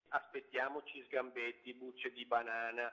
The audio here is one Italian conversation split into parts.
Aspettiamoci sgambetti, bucce di banana,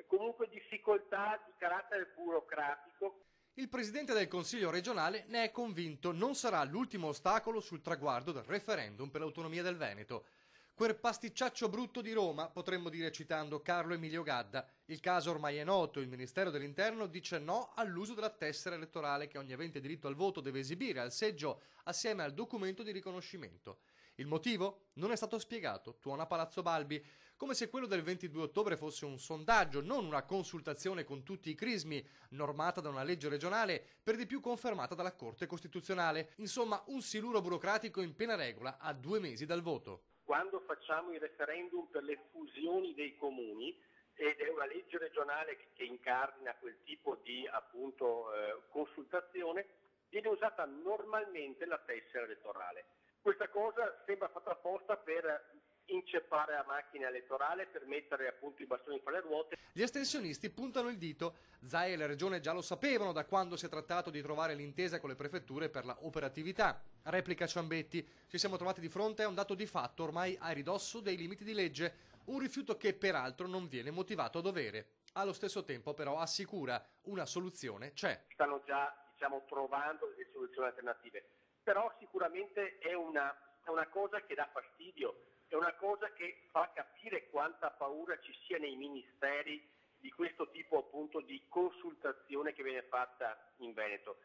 comunque difficoltà di carattere burocratico. Il presidente del Consiglio regionale ne è convinto, non sarà l'ultimo ostacolo sul traguardo del referendum per l'autonomia del Veneto. Quel pasticciaccio brutto di Roma, potremmo dire citando Carlo Emilio Gadda. Il caso ormai è noto, il Ministero dell'Interno dice no all'uso della tessera elettorale che ogni avente diritto al voto deve esibire al seggio assieme al documento di riconoscimento. Il motivo? Non è stato spiegato, tuona Palazzo Balbi, come se quello del 22 ottobre fosse un sondaggio, non una consultazione con tutti i crismi, normata da una legge regionale, per di più confermata dalla Corte Costituzionale. Insomma, un siluro burocratico in piena regola a 2 mesi dal voto. Quando facciamo i referendum per le fusioni dei comuni, ed è una legge regionale che incardina quel tipo di consultazione, viene usata normalmente la tessera elettorale. Questa cosa sembra fatta apposta per inceppare la macchina elettorale, per mettere appunto i bastoni fra le ruote. Gli astensionisti puntano il dito. Zai e la regione già lo sapevano da quando si è trattato di trovare l'intesa con le prefetture per la operatività. Replica Ciambetti, ci siamo trovati di fronte a un dato di fatto ormai a ridosso dei limiti di legge, un rifiuto che peraltro non viene motivato a dovere. Allo stesso tempo però assicura una soluzione c'è. Stanno già trovando delle soluzioni alternative, però sicuramente è una cosa che dà fastidio, è una cosa che fa capire quanta paura ci sia nei ministeri di questo tipo appunto di consultazione che viene fatta in Veneto.